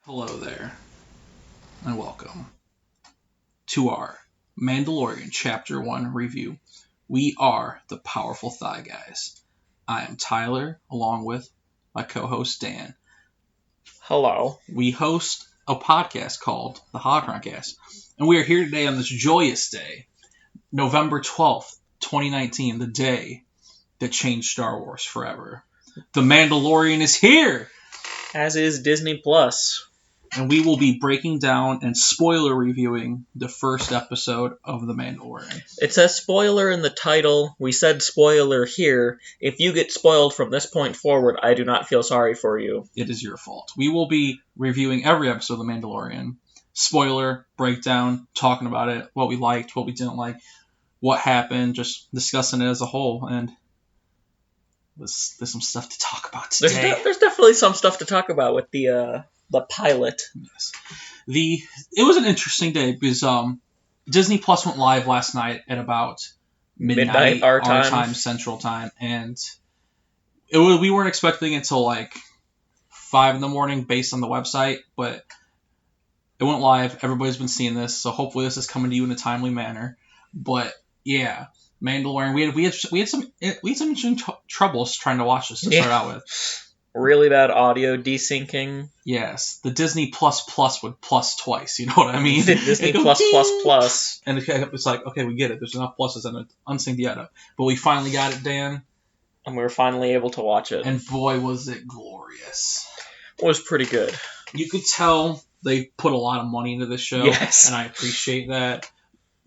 Hello there, and welcome to our Mandalorian Chapter 1 review. We are the Powerful Thigh Guys. I am Tyler, along with my co-host Dan. Hello. We host a podcast called the Holocroncast, and we are here today on this joyous day, November 12th, 2019, the day that changed Star Wars forever. The Mandalorian is here! As is Disney Plus. And we will be breaking down and spoiler reviewing the first episode of The Mandalorian. It says spoiler in the title. We said spoiler here. If you get spoiled from this point forward, I do not feel sorry for you. It is your fault. We will be reviewing every episode of The Mandalorian. Spoiler, breakdown, talking about it, what we liked, what we didn't like, what happened, just discussing it as a whole. And there's some stuff to talk about today. There's definitely some stuff to talk about with the pilot. Yes. It was an interesting day because Disney Plus went live last night at about midnight our time, Central Time, and we weren't expecting it till like 5 in the morning based on the website, but it went live. Everybody's been seeing this, so hopefully this is coming to you in a timely manner. But yeah, Mandalorian. We had some interesting troubles trying to watch this to start out with. Really bad audio desyncing. Yes, the Disney Plus would plus twice. You know what I mean? The Disney Plus. And it's like, okay, we get it. There's enough pluses and it's unsynced yet. But we finally got it, Dan. And we were finally able to watch it. And boy, was it glorious. It was pretty good. You could tell they put a lot of money into this show. Yes. And I appreciate that.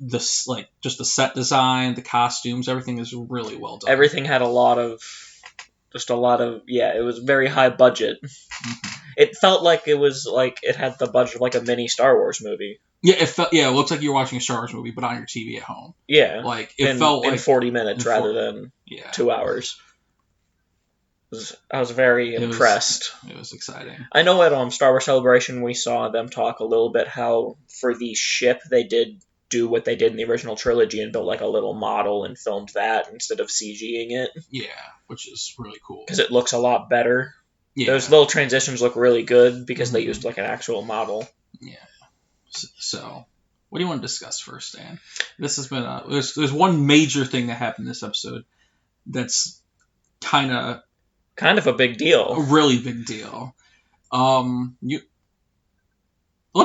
Just the set design, the costumes, everything is really well done. Everything had it was very high budget. Mm-hmm. It felt like it had the budget of like a mini Star Wars movie. Yeah, it looks like you're watching a Star Wars movie, but on your TV at home. Yeah. It felt like in 40 minutes rather than 2 hours. I was very impressed. It was exciting. I know at Star Wars Celebration we saw them talk a little bit how for the ship they did do what they did in the original trilogy and built like a little model and filmed that instead of CGing it. Yeah, which is really cool. Because it looks a lot better. Yeah. Those little transitions look really good because they used like an actual model. Yeah. So, what do you want to discuss first, Dan? This has been there's one major thing that happened this episode that's kind of a big deal. A really big deal. Let's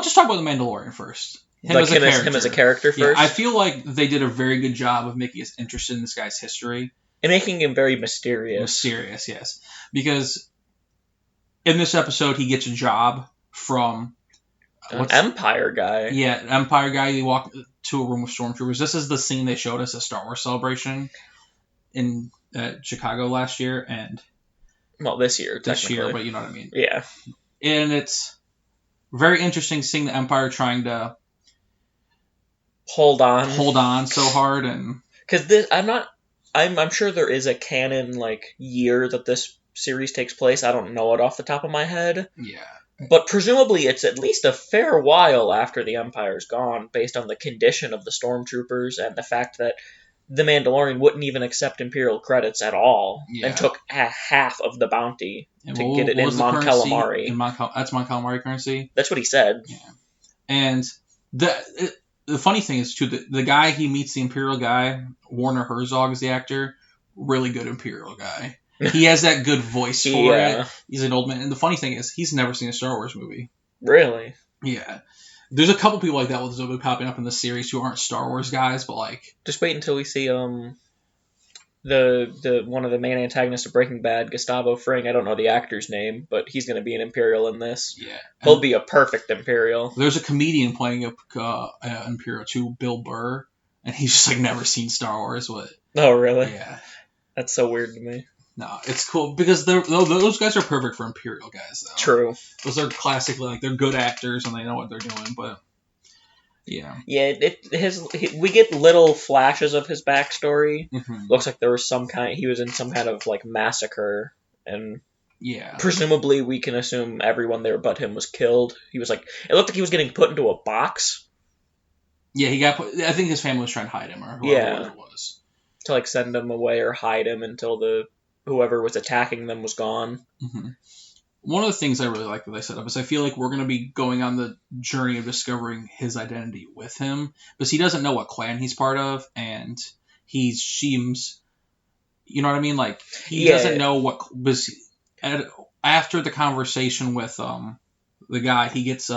just talk about the Mandalorian first. Him as a character first? Yeah, I feel like they did a very good job of making us interested in this guy's history. And making him very mysterious. Mysterious, yes. Because in this episode, he gets a job from... An Empire guy. Yeah, an Empire guy. He walked to a room with stormtroopers. This is the scene they showed us at Star Wars Celebration in Chicago last year. And this year, but you know what I mean. Yeah. And it's very interesting seeing the Empire trying to... hold on so hard, and because I'm sure there is a canon year that this series takes place. I don't know it off the top of my head. Yeah, but presumably it's at least a fair while after the Empire's gone, based on the condition of the stormtroopers and the fact that the Mandalorian wouldn't even accept Imperial credits at all, and took half of the bounty to get it in Mon Calamari. That's Mon Calamari currency. That's what he said. Yeah, and the funny thing is, too, the guy he meets, the Imperial guy, Werner Herzog is the actor, really good Imperial guy. He has that good voice for it. He's an old man. And the funny thing is, he's never seen a Star Wars movie. Really? Yeah. There's a couple people like that that'll be popping up in the series who aren't Star Wars guys, but just wait until we see the one of the main antagonists of Breaking Bad, Gustavo Fring. I don't know the actor's name, but he's going to be an Imperial in this. Yeah, he'll be a perfect Imperial. There's a comedian playing an Imperial too, Bill Burr, and he's just never seen Star Wars. Oh, really? Yeah, that's so weird to me. No, it's cool because those guys are perfect for Imperial guys, though. True. Those are classically they're good actors and they know what they're doing, but. Yeah. Yeah, we get little flashes of his backstory. Mm-hmm. Looks like there was he was in some kind of massacre, and presumably we can assume everyone there but him was killed. He was it looked like he was getting put into a box. Yeah, he got put. I think his family was trying to hide him or whoever it was. To send him away or hide him until whoever was attacking them was gone. Mm-hmm. one of the things I really like that they set up is I feel like we're going to be going on the journey of discovering his identity with him, because he doesn't know what clan he's part of, and he seems, you know what I mean? Like, he doesn't know what, after the conversation with the guy, he gets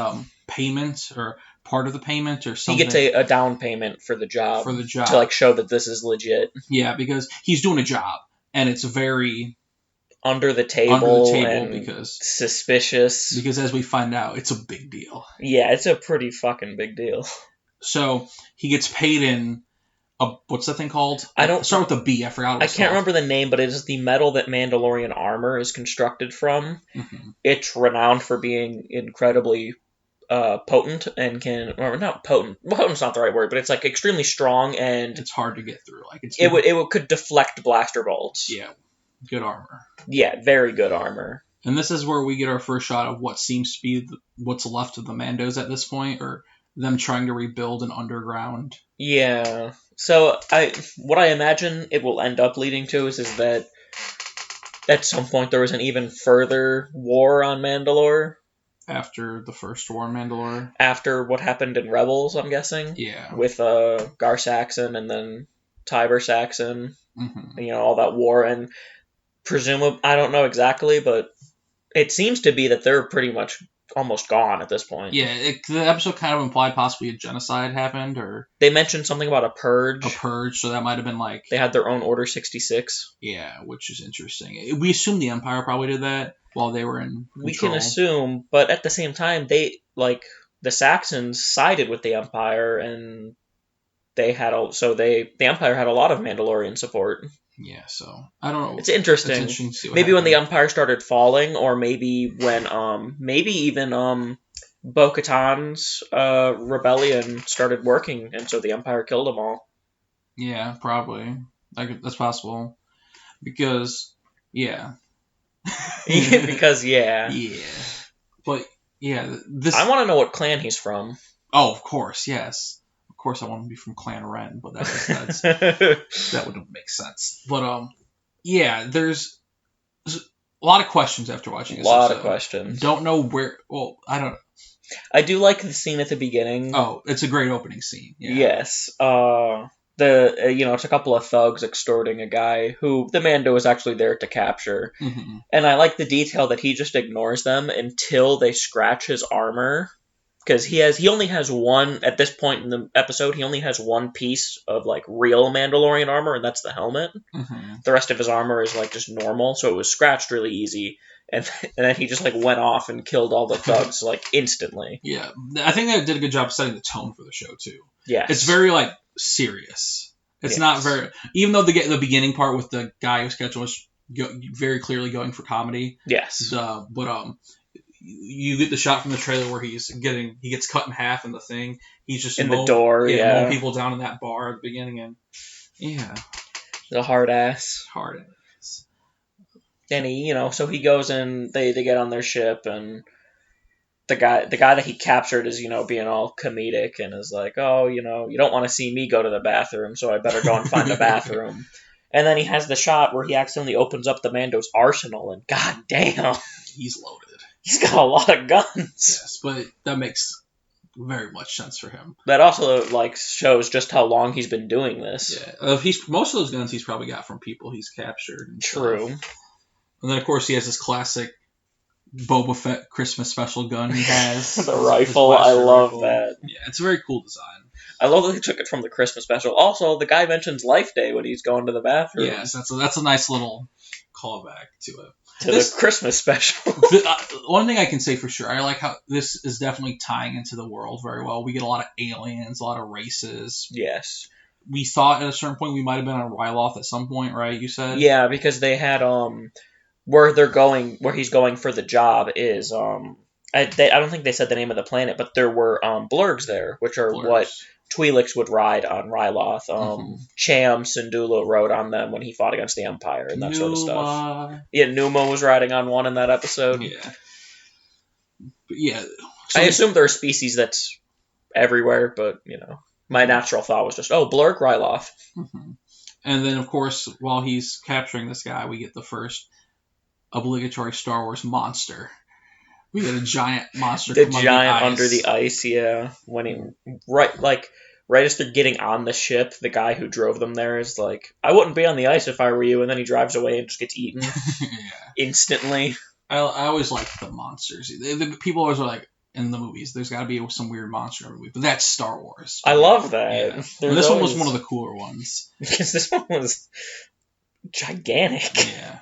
payment or part of the payment or something. He gets a down payment for the job. To, like, show that this is legit. Yeah, because he's doing a job, and it's very... Under the table and because suspicious. Because as we find out, it's a big deal. Yeah, it's a pretty fucking big deal. So, he gets paid in... what's that thing called? Start with a B. I forgot. I can't remember the name, but it is the metal that Mandalorian armor is constructed from. Mm-hmm. It's renowned for being incredibly potent and can, or not potent. Potent's not the right word, but it's like extremely strong and it's hard to get through. Like it could deflect blaster bolts. Yeah, good armor. Yeah, very good armor. And this is where we get our first shot of what seems to be what's left of the Mandos at this point, or them trying to rebuild an underground. Yeah. So what I imagine it will end up leading to is that at some point there was an even further war on Mandalore. After the first war on Mandalore? After what happened in Rebels, I'm guessing. Yeah. With Gar Saxon and then Tiber Saxon. Mm-hmm. You know, all that war. And presumably, I don't know exactly, but it seems to be that they're pretty much almost gone at this point. Yeah, the episode kind of implied possibly a genocide happened, or... They mentioned something about a purge. A purge, so that might have been like... They had their own Order 66. Yeah, which is interesting. We assume the Empire probably did that while they were in control. We can assume, but at the same time, the Saxons sided with the Empire, and the Empire had a lot of Mandalorian support. Yeah, so I don't know. It's interesting. to see what maybe happened. When the Empire started falling, or maybe when maybe even Bo-Katan's rebellion started working, and so the Empire killed them all. Yeah, probably. That's possible. Because yeah. Because yeah. Yeah. But yeah, I want to know what clan he's from. Oh, of course, yes. Of course, I want to be from Clan Ren, but that wouldn't make sense. But yeah, there's a lot of questions after watching this. A lot of questions. Don't know where. Well, I don't know. I do like the scene at the beginning. Oh, it's a great opening scene. Yeah. Yes. It's a couple of thugs extorting a guy who the Mando is actually there to capture. Mm-hmm. And I like the detail that he just ignores them until they scratch his armor. Because he only has one, at this point in the episode, he only has one piece of, like, real Mandalorian armor, and that's the helmet. Mm-hmm. The rest of his armor is, like, just normal, so it was scratched really easy. And then he just, like, went off and killed all the thugs, like, instantly. Yeah. I think they did a good job setting the tone for the show, too. Yeah. It's very, like, serious. It's not very... Even though the beginning part with the guy who's catching was very clearly going for comedy. Yes. But you get the shot from the trailer where he gets cut in half in the thing. He's just in the door, mowing people down in that bar at the beginning, and yeah, the hard ass. And he, so he goes in. They get on their ship, and the guy that he captured is being all comedic and is like, oh, you don't want to see me go to the bathroom, so I better go and find the bathroom. And then he has the shot where he accidentally opens up the Mando's arsenal, and goddamn, he's loaded. He's got a lot of guns. Yes, but that makes very much sense for him. That also shows just how long he's been doing this. Yeah, most of those guns he's probably got from people he's captured. True. Stuff. And then of course he has this classic Boba Fett Christmas special gun he has. The rifle, I love that. Yeah, it's a very cool design. I love that he took it from the Christmas special. Also, the guy mentions Life Day when he's going to the bathroom. Yes, that's a nice little callback to it. The Christmas special. One thing I can say for sure, I like how this is definitely tying into the world very well. We get a lot of aliens, a lot of races. Yes. We thought at a certain point we might have been on Ryloth at some point, right? You said? Yeah, because they had where he's going for the job is I don't think they said the name of the planet, but there were blurgs there, which are what Twi'leks would ride on Ryloth. Cham Syndulla rode on them when he fought against the Empire and that sort of stuff. Yeah, Numa was riding on one in that episode. Yeah. But yeah. So I assume they're a species that's everywhere, but, my natural thought was just, blurg Ryloth. Mm-hmm. And then, of course, while he's capturing this guy, we get the first obligatory Star Wars monster. We get a giant monster. The come giant under under the ice, yeah. When he right as they're getting on the ship, the guy who drove them there is like, "I wouldn't be on the ice if I were you," and then he drives away and just gets eaten instantly. I always like the monsters. The people always are like, in the movies, there's got to be some weird monster in the movie, but that's Star Wars. I love that. Yeah. And this one was one of the cooler ones because this one was gigantic. Yeah.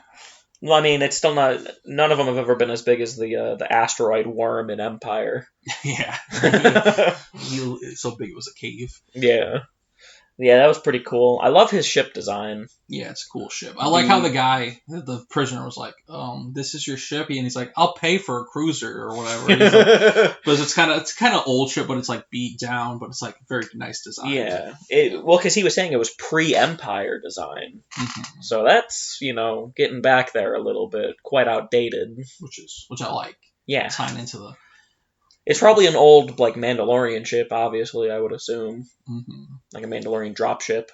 Well, I mean, it's still not. None of them have ever been as big as the asteroid worm in Empire. Yeah. So big it was a cave. Yeah. Yeah, that was pretty cool. I love his ship design. Yeah, it's a cool ship. I like how the prisoner was like, this is your ship? And he's like, I'll pay for a cruiser or whatever. Like, but it's kind of old ship, but it's like beat down, but it's like very nice design. Yeah. Because he was saying it was pre-Empire design. Mm-hmm. So that's, getting back there a little bit. Quite outdated. Which I like. Yeah. Tying into the... It's probably an old, Mandalorian ship, obviously, I would assume. Mm-hmm. Like a Mandalorian dropship.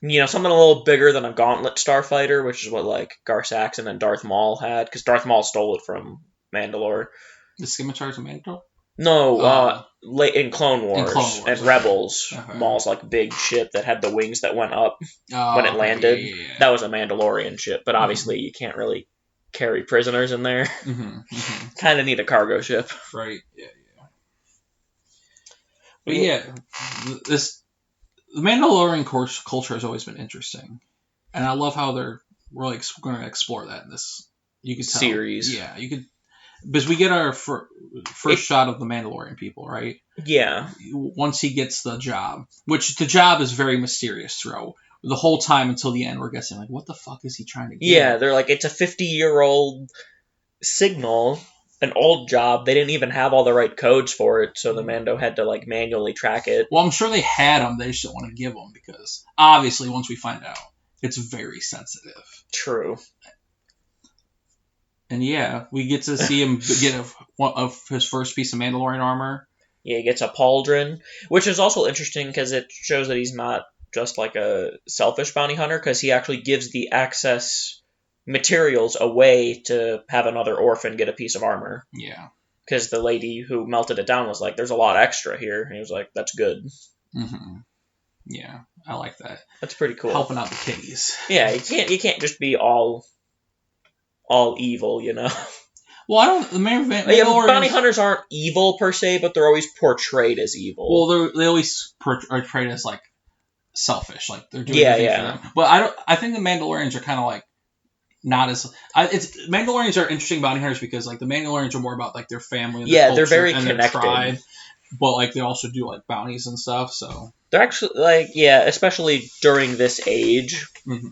Something a little bigger than a Gauntlet starfighter, which is what, Gar Saxon and Darth Maul had, because Darth Maul stole it from Mandalore. The scimitars of Mandalore? No, in Clone Wars, and okay. Rebels, Okay. Maul's, big ship that had the wings that went up when it landed. Yeah. That was a Mandalorian ship, but obviously you can't really carry prisoners in there. Mm-hmm. Mm-hmm. Kind of need a cargo ship. Right, yeah. But yeah, the Mandalorian culture has always been interesting, and I love how we're going to explore that in this. You could tell, series. Yeah, you could, because we get our first shot of the Mandalorian people, right? Yeah. Once he gets the job, which the job is very mysterious throughout the whole time until the end. We're guessing what the fuck is he trying to get? Yeah, they're like, it's a 50-year-old signal. An old job. They didn't even have all the right codes for it, so the Mando had to manually track it. Well, I'm sure they had them. They just don't want to give them because obviously, once we find out, it's very sensitive. True. And yeah, we get to see him get one of his first piece of Mandalorian armor. Yeah, he gets a pauldron, which is also interesting because it shows that he's not just a selfish bounty hunter, because he actually gives the access materials away to have another orphan get a piece of armor. Yeah. Because the lady who melted it down was like, there's a lot extra here. And he was like, that's good. Mm-hmm. Yeah, I like that. That's pretty cool. Helping out the kitties. Yeah, you can't just be all evil, Well, I don't... bounty hunters aren't evil per se, but they're always portrayed as evil. Well, they always are portrayed as selfish, they're doing everything for them. But I think the Mandalorians are kind of not as Mandalorians are interesting bounty hunters because the Mandalorians are more about their family and their culture, they're very and connected. Their tribe, but they also do bounties and stuff. So they're actually especially during this age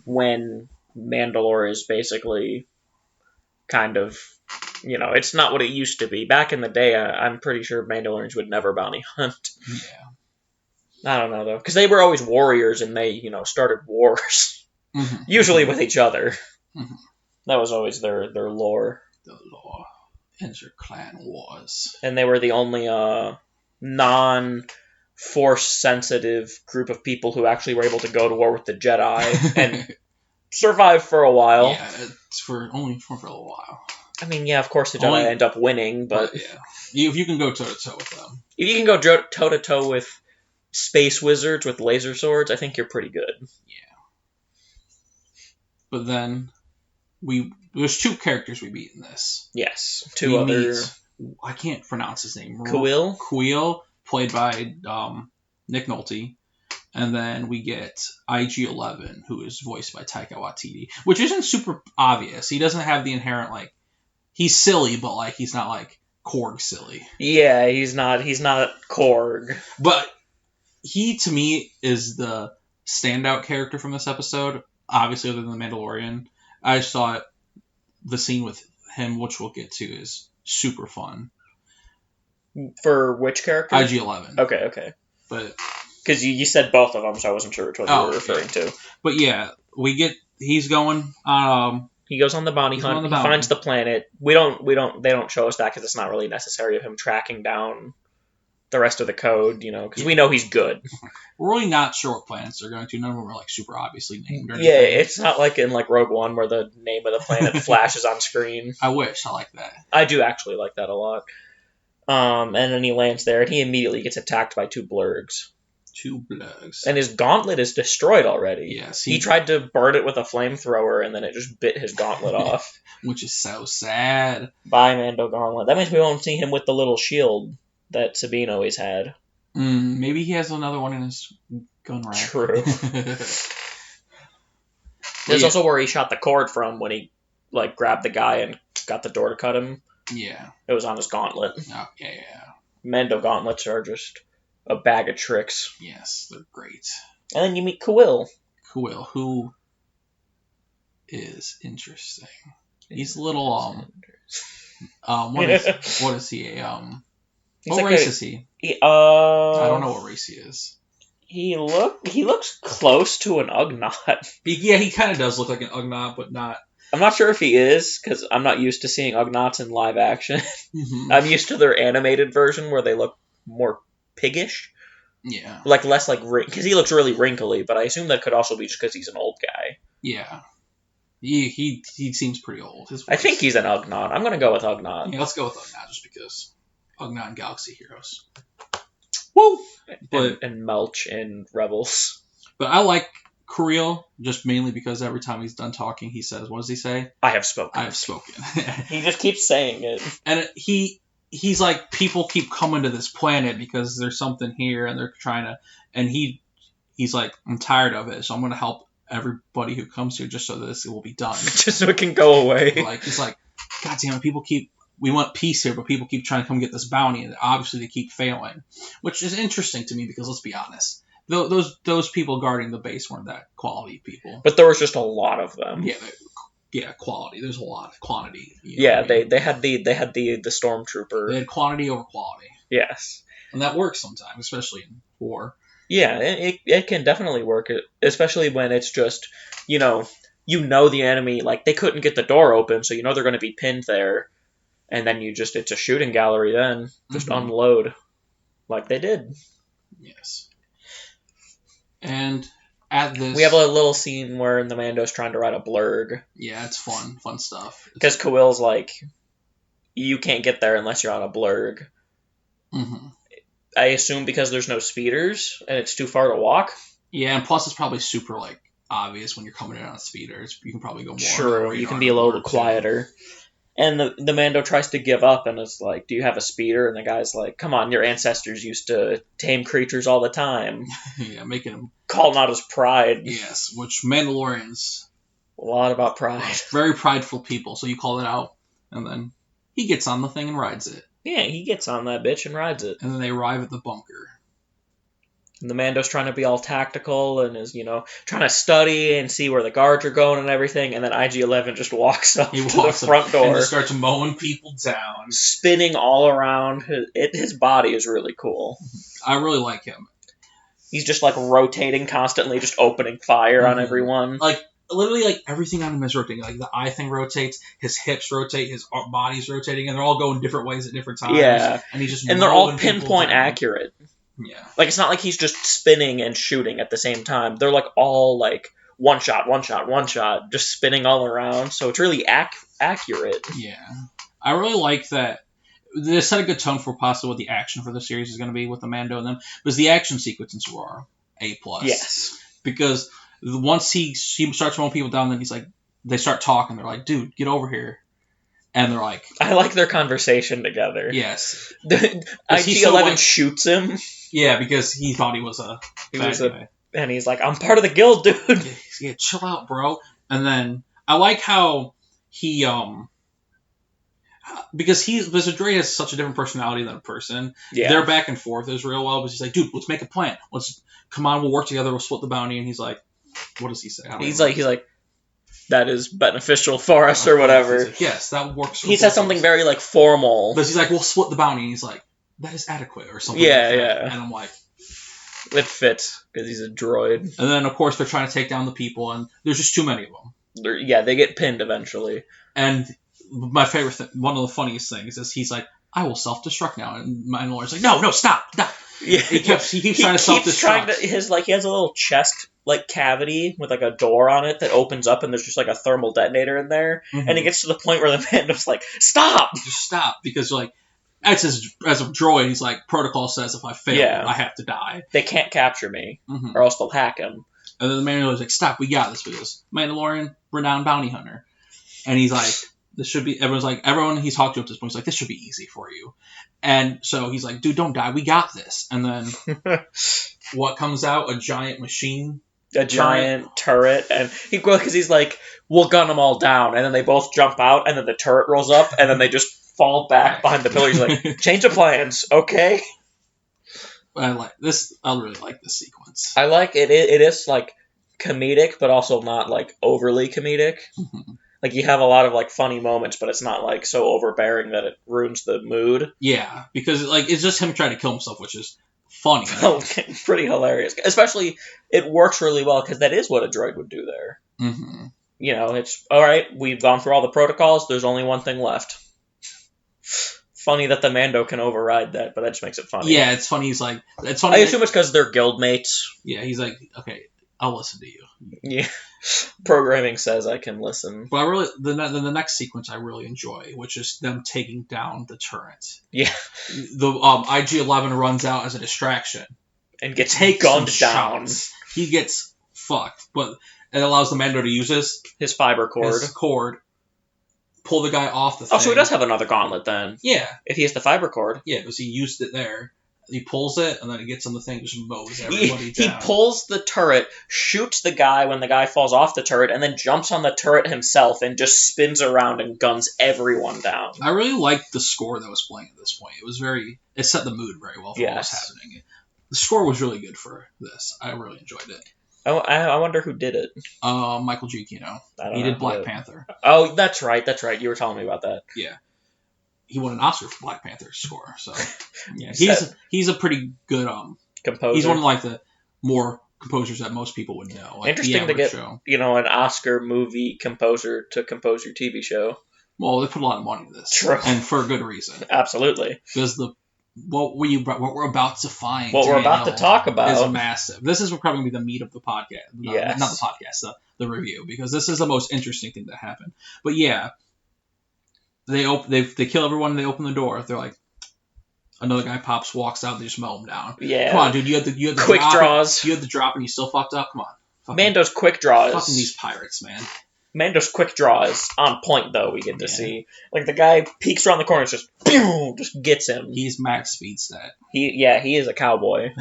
when Mandalore is basically kind of it's not what it used to be. Back in the day, I'm pretty sure Mandalorians would never bounty hunt. Yeah, I don't know though, because they were always warriors and they started wars usually with each other. Mm-hmm. That was always their lore. The lore. Inter-clan wars. And they were the only non-force sensitive group of people who actually were able to go to war with the Jedi and survive for a while. Yeah, it's only for a little while. I mean, yeah, of course the Jedi end up winning, but yeah, if you can go toe-to-toe with them. If you can go toe-to-toe with space wizards with laser swords, I think you're pretty good. Yeah. But then... there's two characters we meet in this. Yes, two other. I can't pronounce his name. Kuiil, played by Nick Nolte, and then we get IG-11, who is voiced by Taika Waititi, which isn't super obvious. He doesn't have the inherent he's silly, but he's not Korg silly. Yeah, he's not Korg, but he to me is the standout character from this episode. Obviously, other than the Mandalorian. I just thought the scene with him, which we'll get to, is super fun. For which character? IG-11. Okay. But because you said both of them, so I wasn't sure which one you were referring to. But yeah, he's going. He goes on the bounty hunt. He finds the planet. They don't show us that because it's not really necessary of him tracking down the rest of the code, because we know he's good. We're really not sure what planets they're going to. None of them are like super obviously named. Or Yeah, anything. it's not like in like Rogue One where the name of the planet flashes on screen. I wish. I like that. I do actually like that a lot. And then he lands there, and he immediately gets attacked by 2 blurgs. 2 blurgs. And his gauntlet is destroyed already. Yes. He tried to burn it with a flamethrower, and then it just bit his gauntlet off. Which is so sad. Bye, Mando Gauntlet. That means we won't see him with the little shield that Sabine always had. Maybe he has another one in his gun rack. True. There's also where he shot the cord from when he grabbed the guy and got the door to cut him. Yeah. It was on his gauntlet. Oh, yeah. Mando gauntlets are just a bag of tricks. Yes, they're great. And then you meet Kuil. Kuil, who is interesting. He's a little what is he? What race is he? I don't know what race he is. He looks close to an Ugnaught. Yeah, he kind of does look like an Ugnaught, but not. I'm not sure if he is, because I'm not used to seeing Ugnaughts in live action. Mm-hmm. I'm used to their animated version where they look more piggish. Yeah. Less because he looks really wrinkly, but I assume that could also be just because he's an old guy. Yeah. He seems pretty old. I think he's an Ugnaught. I'm going to go with Ugnaught. Yeah, let's go with Ugnaught just because. Ugnaught and Galaxy Heroes. Woo! And Melch in Rebels. But I like Kuil just mainly because every time he's done talking, he says, what does he say? I have spoken. I have spoken. He just keeps saying it. And he's like, people keep coming to this planet because there's something here and they're trying to, and he's like, I'm tired of it, so I'm going to help everybody who comes here just so that this will be done. Just so it can go away. He's like, God damn it, we want peace here, but people keep trying to come get this bounty, and obviously they keep failing. Which is interesting to me because, let's be honest, those people guarding the base weren't that quality people. But there was just a lot of them. Yeah, quality. There's a lot of quantity. They had the stormtrooper. They had quantity over quality. Yes, and that works sometimes, especially in war. Yeah, it can definitely work, especially when it's just the enemy, they couldn't get the door open, so they're going to be pinned there, and then it's a shooting gallery then, just unload, like they did. Yes. And at this... We have a little scene where the Mando's trying to ride a blurg. Yeah, it's fun stuff. Because Kuil's like, you can't get there unless you're on a blurg. Mm-hmm. I assume because there's no speeders, and it's too far to walk. Yeah, and plus it's probably super, obvious when you're coming in on speeders. You can probably go more. Sure, you can be a little bit quieter. And the Mando tries to give up and is like, do you have a speeder? And the guy's like, come on, your ancestors used to tame creatures all the time. Yeah, making them... Calling out his pride. Yes, which Mandalorians... A lot about pride. Very prideful people, so you call it out, and then he gets on the thing and rides it. Yeah, he gets on that bitch and rides it. And then they arrive at the bunker. And the Mando's trying to be all tactical and is, trying to study and see where the guards are going and everything. And then IG-11 just walks up to the front door. And just starts mowing people down. Spinning all around. His body is really cool. I really like him. He's just, rotating constantly, just opening fire on everyone. Literally, everything on him is rotating. The eye thing rotates, his hips rotate, his body's rotating, and they're all going different ways at different times. Yeah. And he's just... And they're all pinpoint accurate. Yeah. It's not like he's just spinning and shooting at the same time. They're all one shot, just spinning all around. So it's really accurate. Yeah. I really like that. They set a good tone for possibly what the action for the series is going to be with the Mando and them. Because the action sequence in Sorara, A+. Yes. Because once he starts mowing people down, then he's like, they start talking. They're like, dude, get over here. And they're like... I like their conversation together. Yes. IG-11 shoots him. Yeah, because he thought he was a guy. And he's like, I'm part of the guild, dude. Yeah, chill out, bro. And then I like how he... Because Dre has such a different personality than a person. Yeah. Their back and forth is real well, but he's like, dude, let's make a plan. Come on, we'll work together, we'll split the bounty. And he's like, what does he say? He's like, that is beneficial for us or whatever. Like, yes, that works. He says something very formal. But he's like, we'll split the bounty. And he's like, that is adequate or something. Yeah, like that. yeah. And I'm like, it fits because he's a droid. And then of course they're trying to take down the people, and there's just too many of them. They get pinned eventually. And my favorite thing, one of the funniest things is he's like, I will self-destruct now. And Mandalorian's like, no, stop. Yeah, he keeps trying to self-destruct. He has a little chest cavity with a door on it that opens up, and there's just a thermal detonator in there. Mm-hmm. And it gets to the point where the Mando's like, stop! Just stop, because as a droid, he's like, protocol says if I fail, I have to die. They can't capture me, or else they'll hack him. And then the Mandalorian's like, stop, we got this. Because Mandalorian, renowned bounty hunter. And he's like, this should be, everyone he's talked to up to this point, he's like, this should be easy for you. And so he's like, dude, don't die, we got this. And then what comes out? A giant machine. A giant turret. And because he's like, we'll gun them all down. And then they both jump out, and then the turret rolls up, and then they just fall back behind the pillar. He's like, change of plans, okay? I like this. I really like this sequence. I like it. It is comedic, but also not overly comedic. Mm-hmm. You have a lot of funny moments, but it's not so overbearing that it ruins the mood. Yeah, because it's just him trying to kill himself, which is funny. Pretty hilarious. Especially, it works really well because that is what a droid would do there. Mm-hmm. It's all right. We've gone through all the protocols. There's only one thing left. Funny that the Mando can override that, but that just makes it funny. Yeah, it's funny. It's funny. I assume it's because they're guildmates. Yeah, he's like, okay, I'll listen to you. Yeah, programming says I can listen. But the next sequence I really enjoy, which is them taking down the turret. Yeah, the IG-11 runs out as a distraction and gets gunned down. He gets fucked, but it allows the Mando to use his fiber cord. Pull the guy off the thing. Oh, so he does have another gauntlet then. Yeah. If he has the fiber cord. Yeah, because he used it there. He pulls it, and then it gets on the thing, just mows everybody down. He pulls the turret, shoots the guy when the guy falls off the turret, and then jumps on the turret himself and just spins around and guns everyone down. I really liked the score that was playing at this point. It set the mood very well for what was happening. The score was really good for this. I really enjoyed it. I wonder who did it. Michael Giacchino. He did Black Panther. Oh, that's right. You were telling me about that. Yeah. He won an Oscar for Black Panther's score. So, yeah. He's a pretty good composer. He's one of the more composers that most people would know. Interesting to get an Oscar movie composer to compose your TV show. Well, they put a lot of money into this. True. And for a good reason. Absolutely. Because what we're about to find, what we're about to talk about, is massive. This is probably going to be the meat of the podcast. Yes. Not the podcast, the review, because this is the most interesting thing that happened. But yeah, they kill everyone. And they open the door. They're like, another guy walks out. They just mow him down. Yeah. Come on, dude. You had the quick draws. You had the drop, and you still fucked up. Come on. Mando's quick draws. Fucking these pirates, man. Mando's quick draw is on point, though, we get to see. The guy peeks around the corner, just gets him. He's max speed stat. He is a cowboy.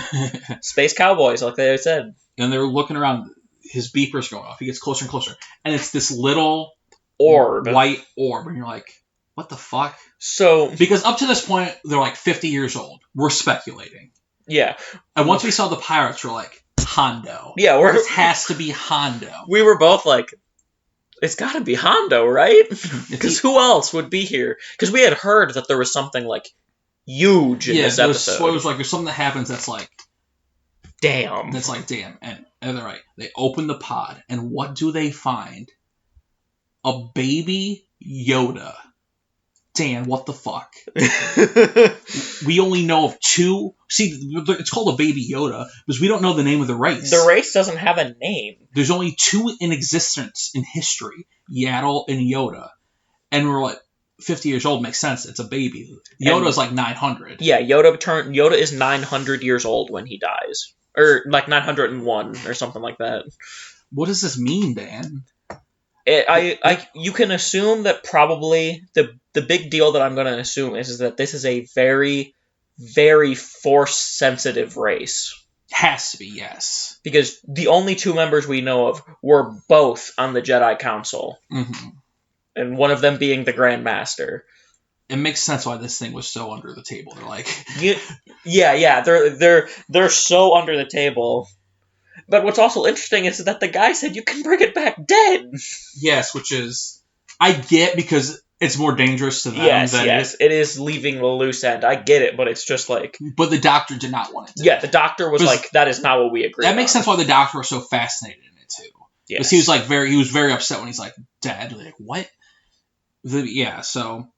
Space cowboys, like they said. And they're looking around, his beeper's going off. He gets closer and closer. And it's this little white orb, and you're like, what the fuck? Because up to this point, they're 50 years old. We're speculating. Yeah. And once we saw the pirates, we're like, Hondo. Yeah, this has to be Hondo. We were both like, it's got to be Hondo, right? Because who else would be here? Because we had heard that there was something huge in this episode. It was there's something that happens that's damn. That's damn. And they're right. They open the pod, and what do they find? A baby Yoda. Dan, what the fuck? We only know of two. See, it's called a baby Yoda because we don't know the name of the race. The race doesn't have a name. There's only two in existence in history, Yaddle and Yoda. And we're 50 years old, makes sense. It's a baby. Yoda's 900. Yeah, Yoda is 900 years old when he dies. Or 901 or something like that. What does this mean, Dan? You can assume that probably the big deal that I'm going to assume is that this is a very, very force-sensitive race. Has to be, yes. Because the only two members we know of were both on the Jedi Council. Mm-hmm. And one of them being the Grand Master. It makes sense why this thing was so under the table. They're yeah. They're so under the table. But what's also interesting is that the guy said you can bring it back dead. Yes, which is... I get because it's more dangerous to them than... Yes, it is leaving the loose end. I get it, but it's just But the doctor did not want it to. Yeah, the doctor was that is not what we agreed on. That makes sense why the doctor was so fascinated in it, too. Because he was very upset when he's Dad, what? So...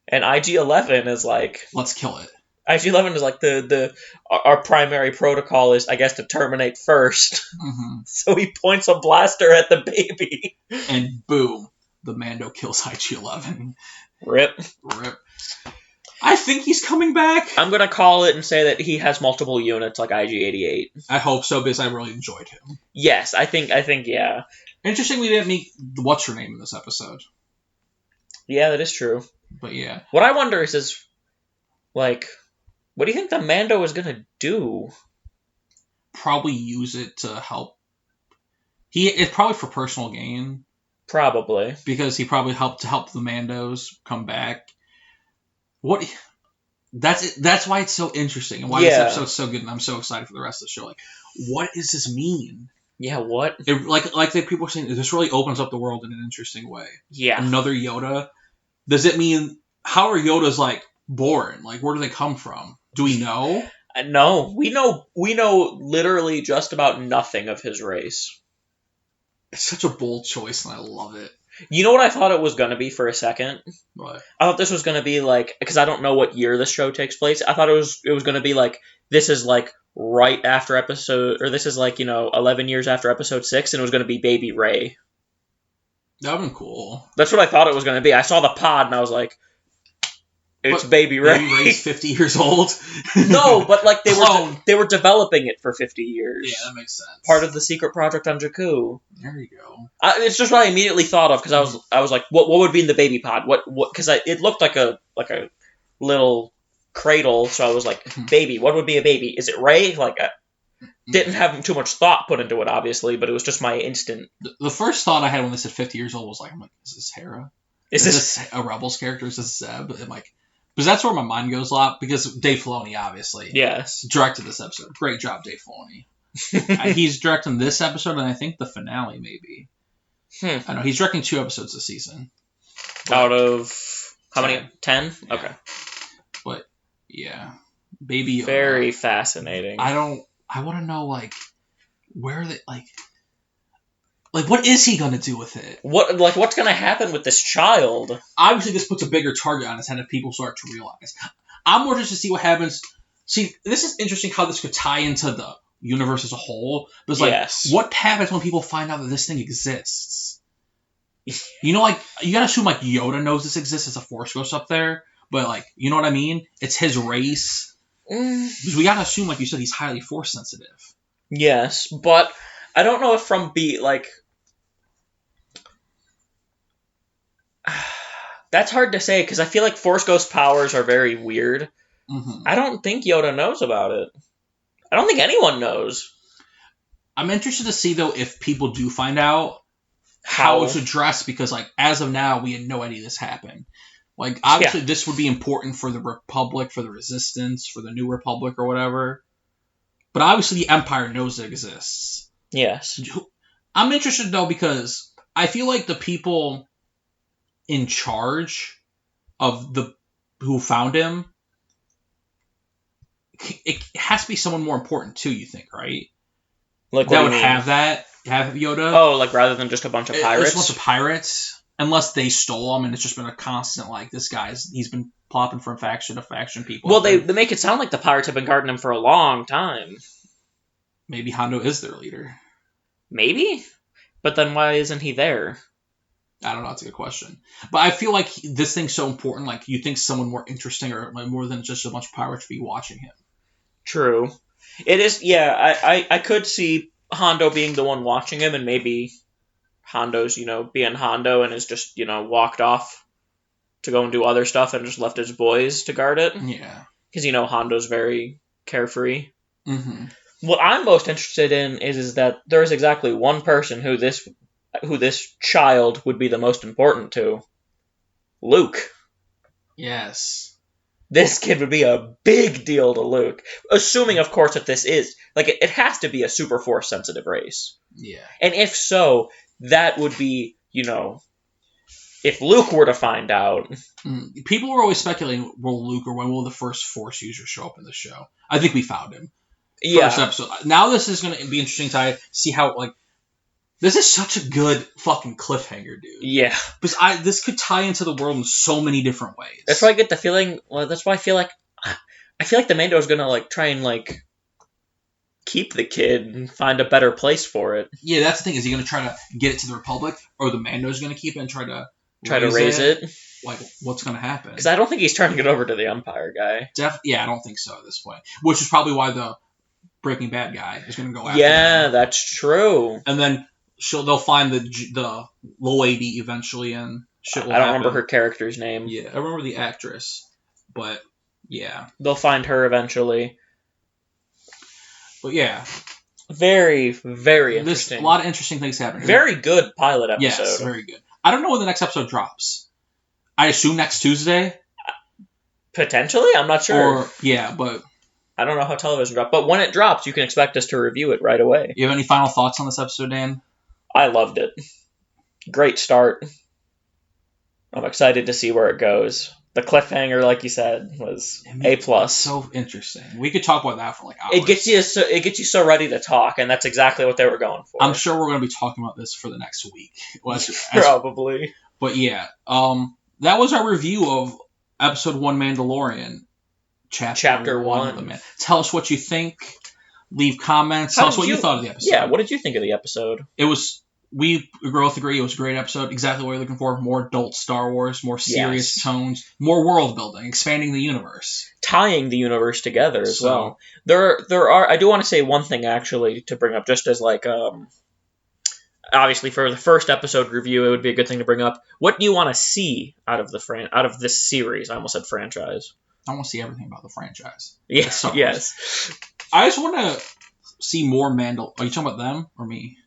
And IG-11 is like... Let's kill it. IG-11 is like our primary protocol is, I guess, to terminate first. Mm-hmm. So he points a blaster at the baby. And boom, the Mando kills IG-11. Rip. I think he's coming back. I'm going to call it and say that he has multiple units like IG-88. I hope so, because I really enjoyed him. Yes, I think, yeah. Interesting we didn't meet what's-her-name in this episode. Yeah, that is true. But yeah. What I wonder is like, what do you think the Mando is going to do? Probably use it to help. It's probably for personal gain. Probably. Because he probably helped the Mandos come back. That's why it's so interesting and why this episode's so good, and I'm so excited for the rest of the show. Like, what does this mean? Yeah, what? Like the people are saying, this really opens up the world in an interesting way. Yeah. Another Yoda. Does it mean, how are Yodas, like, born? Like, where do they come from? Do we know? No. We know literally just about nothing of his race. It's such a bold choice, and I love it. You know what I thought it was going to be for a second? What? I thought this was going to be like, because I don't know what year this show takes place. I thought it was going to be like, this is like right after episode, or this is like, 11 years after episode 6, and it was going to be Baby Rey. That would have been cool. That's what I thought it was going to be. I saw the pod, and I was like, it's Baby Rey. Baby Rey's 50 years old? No, but like they were developing it for 50 years. Yeah, that makes sense. Part of the secret project on Jakku. There you go. It's just what I immediately thought of, because I was like, what would be in the baby pod? What? Because it looked like a little cradle, so I was like, baby. What would be a baby? Is it Rey? Like, didn't have too much thought put into it, obviously, but it was just my instant. The first thought I had when they said 50 years old was like, I'm like, is this Hera? Is this a Rebels character? Is this Zeb? And like, because that's where my mind goes a lot, because Dave Filoni, obviously. Yes. Directed this episode. Great job, Dave Filoni. He's directing this episode, and I think the finale, maybe. I know, he's directing 2 episodes this season. Out of, how many? 10? Yeah. Okay. But, yeah. Baby Yoda. Very fascinating. I want to know, like, where they, like, what is he going to do with it? What's going to happen with this child? Obviously, this puts a bigger target on his head if people start to realize. I'm more interested to see what happens. See, this is interesting how this could tie into the universe as a whole. But it's what happens when people find out that this thing exists? Like, you gotta assume, like, Yoda knows this exists as a Force Ghost up there. But, like, you know what I mean? It's his race. Because we gotta assume, like you said, he's highly Force sensitive. Yes, but I don't know if that's hard to say, because I feel like Force Ghost powers are very weird. Mm-hmm. I don't think Yoda knows about it. I don't think anyone knows. I'm interested to see, though, if people do find out how it's addressed, because, like, as of now, we had no idea this happened. Like, obviously, this would be important for the Republic, for the Resistance, for the New Republic, or whatever. But obviously, the Empire knows it exists. Yes. I'm interested, though, because I feel like the people in charge of who found him, it has to be someone more important too, you think, right? Like, that would have Yoda. Oh, like, rather than just a bunch of pirates? Just a bunch of pirates. Unless they stole him and it's just been a constant, like, he's been plopping from faction to faction people. Well, they make it sound like the pirates have been guarding him for a long time. Maybe Hondo is their leader. Maybe? But then why isn't he there? I don't know, that's a good question. But I feel like this thing's so important, like, you think someone more interesting or like, more than just a bunch of pirates would be watching him. True. It is, yeah, I could see Hondo being the one watching him, and maybe Hondo's, being Hondo and is just, walked off to go and do other stuff and just left his boys to guard it. Yeah. Because, Hondo's very carefree. Mm-hmm. What I'm most interested in is that there is exactly one person who this child would be the most important to. Luke. Yes. This kid would be a big deal to Luke. Assuming, of course, that this is... Like, it has to be a super Force-sensitive race. Yeah. And if so, that would be, if Luke were to find out... People were always speculating, will Luke or when will the first Force user show up in the show? I think we found him. Yeah. First episode. Now this is going to be interesting to see how, like... This is such a good fucking cliffhanger, dude. Yeah. Because this could tie into the world in so many different ways. That's why I get the feeling. Well, that's why I feel like the Mando is gonna like try and like keep the kid and find a better place for it. Yeah, that's the thing. Is he gonna try to get it to the Republic, or the Mando's gonna keep it and try to raise it? Like, what's gonna happen? Because I don't think he's turning it over to the Empire guy. Yeah, I don't think so at this point. Which is probably why the Breaking Bad guy is gonna go after. Yeah, him. That's true. And then they'll find the lady eventually, and shit will I don't happen. remember her character's name. Yeah, I remember the actress, but yeah, they'll find her eventually. But yeah, very, very interesting. A lot of interesting things happening. Very good pilot episode. Yes, very good. I don't know when the next episode drops. I assume next Tuesday. Potentially, I'm not sure. Or yeah, but I don't know how television drops. But when it drops, you can expect us to review it right away. You have any final thoughts on this episode, Dan? I loved it. Great start. I'm excited to see where it goes. The cliffhanger, like you said, was A+. So interesting. We could talk about that for like hours. It gets you so ready to talk, and that's exactly what they were going for. I'm sure we're going to be talking about this for the next week. Probably. But yeah, that was our review of Episode 1 Mandalorian, Chapter 1 of the Man. Tell us what you think. Leave comments. Tell us what you thought of the episode. Yeah, what did you think of the episode? We both agree it was a great episode. Exactly what we're looking for. More adult Star Wars, more serious tones, more world building, expanding the universe. Tying the universe together as well. There are, I do want to say one thing actually to bring up, just as like, obviously for the first episode review, it would be a good thing to bring up. What do you want to see out of this series? I almost said franchise. I want to see everything about the franchise. Yes. I just want to see more Mandal. Are you talking about them or me?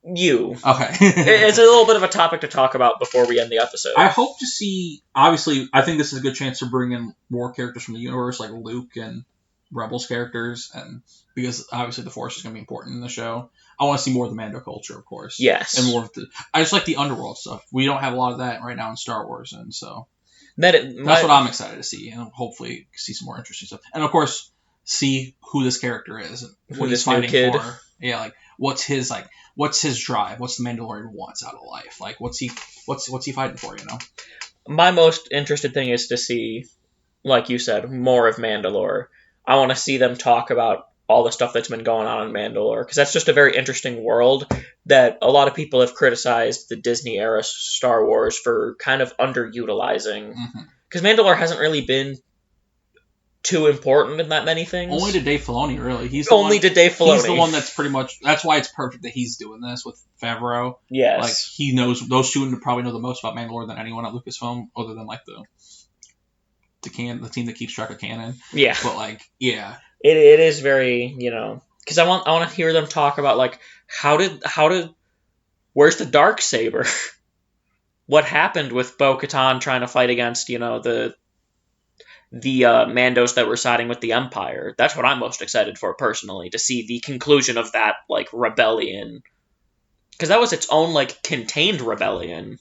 You. Okay. It's a little bit of a topic to talk about before we end the episode. I hope to see, obviously, I think this is a good chance to bring in more characters from the universe, like Luke and Rebels characters, and because obviously the Force is going to be important in the show. I want to see more of the Mando culture, of course. Yes. And more of I just like the underworld stuff. We don't have a lot of that right now in Star Wars, and so that's what I'm excited to see, and hopefully see some more interesting stuff. And of course, see who this character is, and what he's fighting for. Yeah, like what's his drive? What's the Mandalorian wants out of life? Like what's he fighting for? You know. My most interested thing is to see, like you said, more of Mandalore. I want to see them talk about all the stuff that's been going on in Mandalore, because that's just a very interesting world that a lot of people have criticized the Disney era Star Wars for kind of underutilizing. Because Mandalore hasn't really been too important in that many things. Only to Dave Filoni, really. He's the one that's pretty much. That's why it's perfect that he's doing this with Favreau. Yes, like he knows those two probably know the most about Mandalore than anyone at Lucasfilm, other than like the team that keeps track of canon. Yeah, but like it is very because I want to hear them talk about like how did where's the Darksaber? What happened with Bo-Katan trying to fight against the Mandos that were siding with the Empire? That's what I'm most excited for personally, to see the conclusion of that like rebellion, because that was its own like contained rebellion.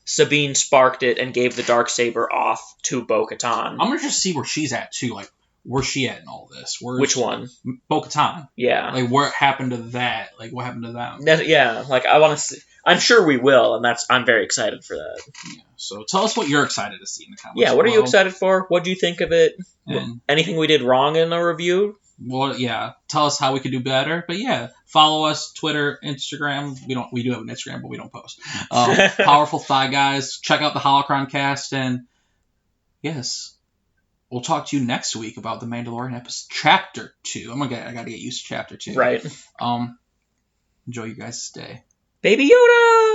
Sabine sparked it and gave the Darksaber off to Bo-Katan. I'm gonna just see where she's at too. Like, where's she at in all this? Which one? Bo-Katan. Yeah. Like, what happened to that? Like, what happened to them? Yeah. Like, I want to see. I'm sure we will, and I'm very excited for that. Yeah. So tell us what you're excited to see in the comments. Yeah. What are you excited for? What do you think of it? Anything we did wrong in the review? Well, yeah. Tell us how we could do better. But yeah, follow us, Twitter, Instagram. We do have an Instagram, but we don't post. Powerful Thigh Guys. Check out the Holocron Cast, and yes, we'll talk to you next week about the Mandalorian episode, Chapter 2. I gotta get used to Chapter 2. Right. Enjoy your guys' day. Baby Yoda!